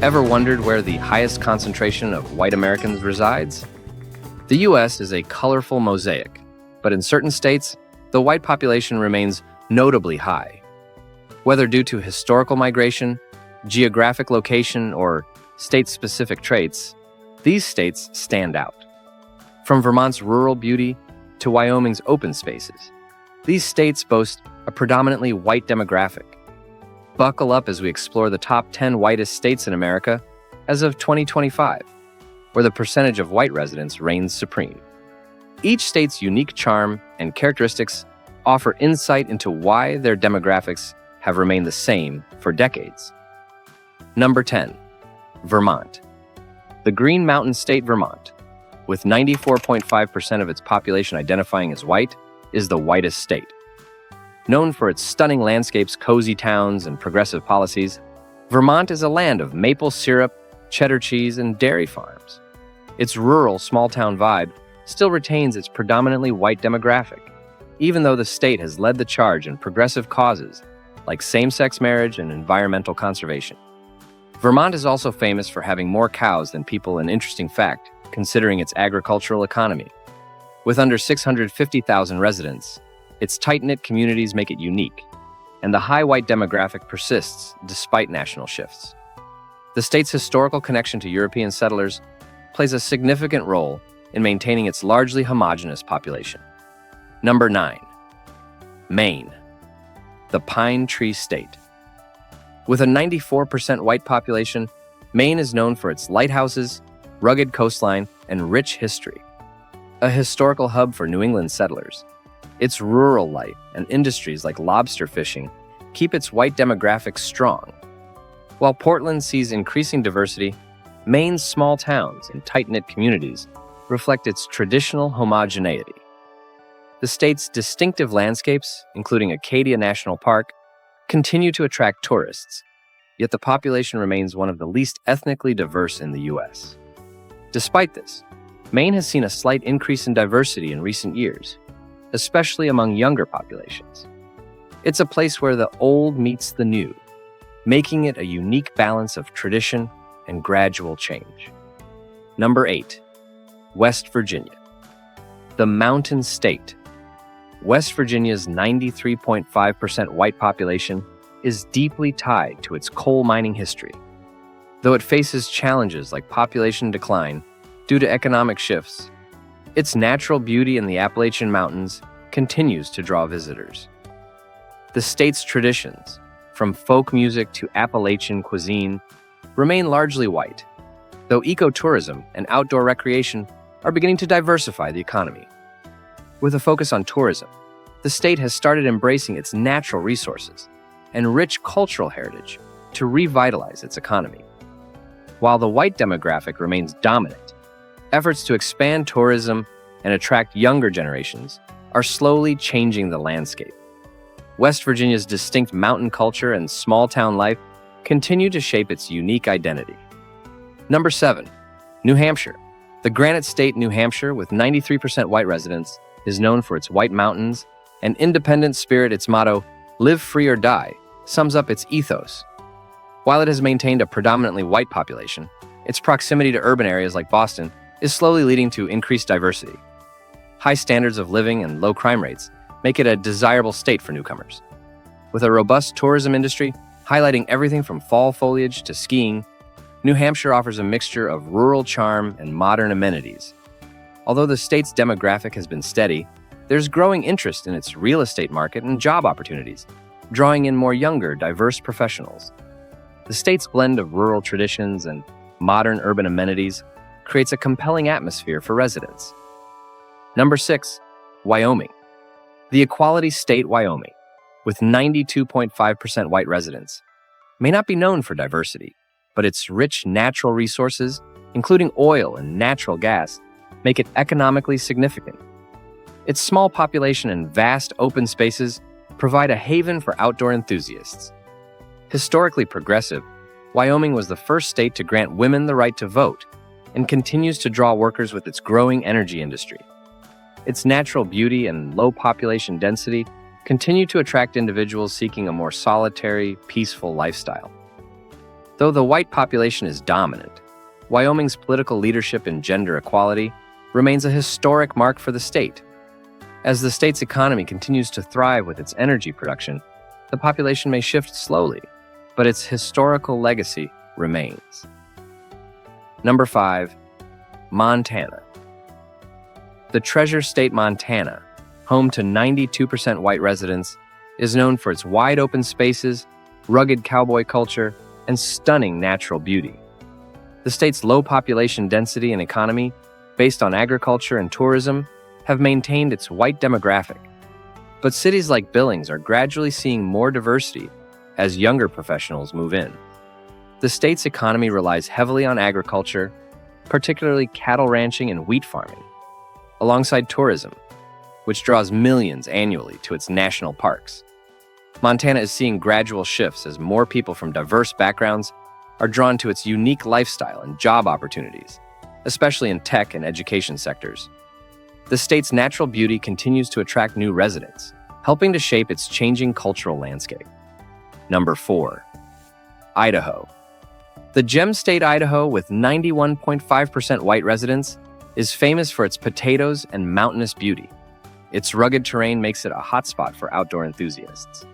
Ever wondered where the highest concentration of white Americans resides? The U.S. is a colorful mosaic, but in certain states, the white population remains notably high. Whether due to historical migration, geographic location, or state-specific traits, these states stand out. From Vermont's rural beauty to Wyoming's open spaces, these states boast a predominantly white demographic. Buckle up as we explore the top 10 whitest states in America as of 2025, where the percentage of white residents reigns supreme. Each state's unique charm and characteristics offer insight into why their demographics have remained the same for decades. Number 10. Vermont. The Green Mountain State Vermont, with 94.5% of its population identifying as white, is the whitest state. Known for its stunning landscapes, cozy towns, and progressive policies, Vermont is a land of maple syrup, cheddar cheese, and dairy farms. Its rural, small-town vibe still retains its predominantly white demographic, even though the state has led the charge in progressive causes like same-sex marriage and environmental conservation. Vermont is also famous for having more cows than people, an interesting fact, considering its agricultural economy. With under 650,000 residents, its tight-knit communities make it unique, and the high white demographic persists despite national shifts. The state's historical connection to European settlers plays a significant role in maintaining its largely homogeneous population. Number 9. Maine. The Pine Tree State. With a 94% white population, Maine is known for its lighthouses, rugged coastline, and rich history. A historical hub for New England settlers, its rural life and industries like lobster fishing keep its white demographic strong. While Portland sees increasing diversity, Maine's small towns and tight-knit communities reflect its traditional homogeneity. The state's distinctive landscapes, including Acadia National Park, continue to attract tourists, yet the population remains one of the least ethnically diverse in the U.S. Despite this, Maine has seen a slight increase in diversity in recent years, especially among younger populations. It's a place where the old meets the new, making it a unique balance of tradition and gradual change. Number 8. West Virginia. The Mountain State. West Virginia's 93.5% white population is deeply tied to its coal mining history. Though it faces challenges like population decline due to economic shifts, its natural beauty in the Appalachian Mountains continues to draw visitors. The state's traditions, from folk music to Appalachian cuisine, remain largely white, though ecotourism and outdoor recreation are beginning to diversify the economy. With a focus on tourism, the state has started embracing its natural resources and rich cultural heritage to revitalize its economy. While the white demographic remains dominant, efforts to expand tourism and attract younger generations are slowly changing the landscape. West Virginia's distinct mountain culture and small-town life continue to shape its unique identity. Number 7. New Hampshire. The Granite State, New Hampshire, with 93% white residents, is known for its white mountains and independent spirit. Its motto, "Live free or die," sums up its ethos. While it has maintained a predominantly white population, its proximity to urban areas like Boston is slowly leading to increased diversity. High standards of living and low crime rates make it a desirable state for newcomers. With a robust tourism industry highlighting everything from fall foliage to skiing, New Hampshire offers a mixture of rural charm and modern amenities. Although the state's demographic has been steady, there's growing interest in its real estate market and job opportunities, drawing in more younger, diverse professionals. The state's blend of rural traditions and modern urban amenities creates a compelling atmosphere for residents. Number 6. Wyoming. The Equality State, Wyoming, with 92.5% white residents, may not be known for diversity, but its rich natural resources, including oil and natural gas, make it economically significant. Its small population and vast open spaces provide a haven for outdoor enthusiasts. Historically progressive, Wyoming was the first state to grant women the right to vote and continues to draw workers with its growing energy industry. Its natural beauty and low population density continue to attract individuals seeking a more solitary, peaceful lifestyle. Though the white population is dominant, Wyoming's political leadership and gender equality remains a historic mark for the state. As the state's economy continues to thrive with its energy production, the population may shift slowly, but its historical legacy remains. Number 5. Montana. The Treasure State Montana, home to 92% white residents, is known for its wide open spaces, rugged cowboy culture, and stunning natural beauty. The state's low population density and economy, based on agriculture and tourism, have maintained its white demographic. But cities like Billings are gradually seeing more diversity as younger professionals move in. The state's economy relies heavily on agriculture, particularly cattle ranching and wheat farming, alongside tourism, which draws millions annually to its national parks. Montana is seeing gradual shifts as more people from diverse backgrounds are drawn to its unique lifestyle and job opportunities, especially in tech and education sectors. The state's natural beauty continues to attract new residents, helping to shape its changing cultural landscape. Number 4. Idaho. The gem state Idaho, with 91.5% white residents, is famous for its potatoes and mountainous beauty. Its rugged terrain makes it a hotspot for outdoor enthusiasts.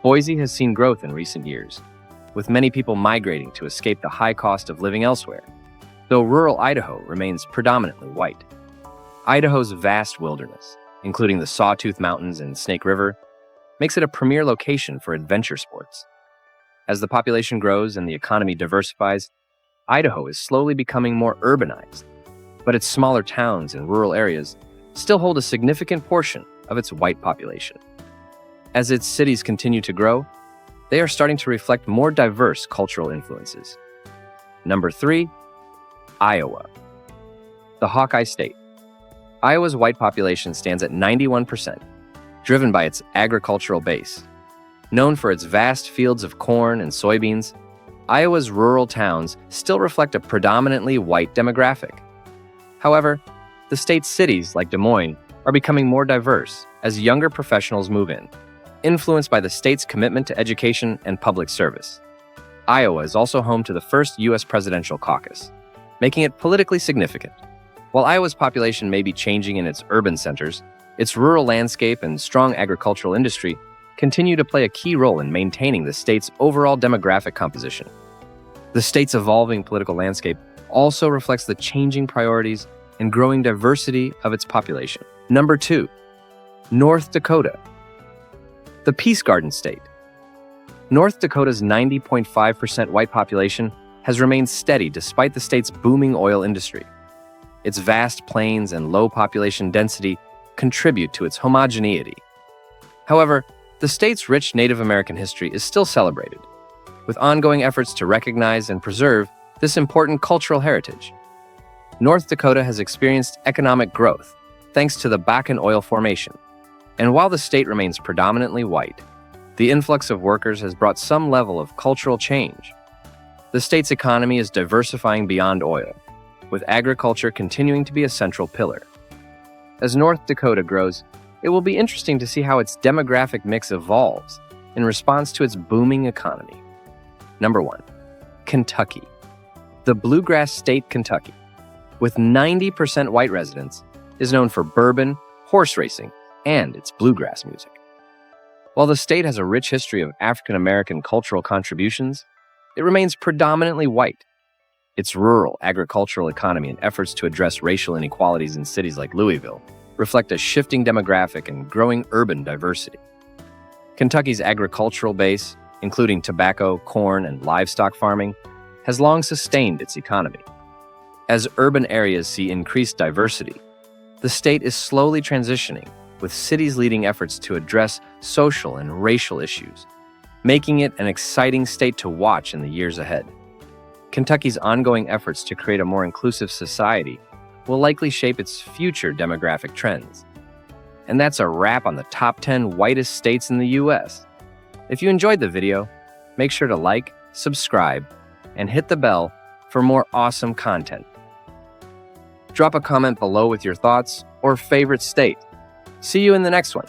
Boise has seen growth in recent years, with many people migrating to escape the high cost of living elsewhere, though rural Idaho remains predominantly white. Idaho's vast wilderness, including the Sawtooth Mountains and Snake River, makes it a premier location for adventure sports. As the population grows and the economy diversifies, Idaho is slowly becoming more urbanized, but its smaller towns and rural areas still hold a significant portion of its white population. As its cities continue to grow, they are starting to reflect more diverse cultural influences. Number 3. Iowa. The Hawkeye State. Iowa's white population stands at 91%, driven by its agricultural base. Known for its vast fields of corn and soybeans, Iowa's rural towns still reflect a predominantly white demographic. However, the state's cities, like Des Moines, are becoming more diverse as younger professionals move in, influenced by the state's commitment to education and public service. Iowa is also home to the first U.S. presidential caucus, making it politically significant. While Iowa's population may be changing in its urban centers, its rural landscape and strong agricultural industry continue to play a key role in maintaining the state's overall demographic composition. The state's evolving political landscape also reflects the changing priorities and growing diversity of its population. Number 2. North Dakota. The Peace Garden State. North Dakota's 90.5% white population has remained steady despite the state's booming oil industry. Its vast plains and low population density contribute to its homogeneity. However, the state's rich Native American history is still celebrated, with ongoing efforts to recognize and preserve this important cultural heritage. North Dakota has experienced economic growth thanks to the Bakken oil formation, and while the state remains predominantly white, the influx of workers has brought some level of cultural change. The state's economy is diversifying beyond oil, with agriculture continuing to be a central pillar. As North Dakota grows, it will be interesting to see how its demographic mix evolves in response to its booming economy. Number 1. Kentucky. The Bluegrass State, Kentucky, with 90% white residents, is known for bourbon, horse racing, and its bluegrass music. While the state has a rich history of African American cultural contributions, it remains predominantly white. Its rural agricultural economy and efforts to address racial inequalities in cities like Louisville reflect a shifting demographic and growing urban diversity. Kentucky's agricultural base, including tobacco, corn, and livestock farming, has long sustained its economy. As urban areas see increased diversity, the state is slowly transitioning, with cities leading efforts to address social and racial issues, making it an exciting state to watch in the years ahead. Kentucky's ongoing efforts to create a more inclusive society will likely shape its future demographic trends. And that's a wrap on the top 10 whitest states in the US. If you enjoyed the video, make sure to like, subscribe, and hit the bell for more awesome content. Drop a comment below with your thoughts or favorite state. See you in the next one.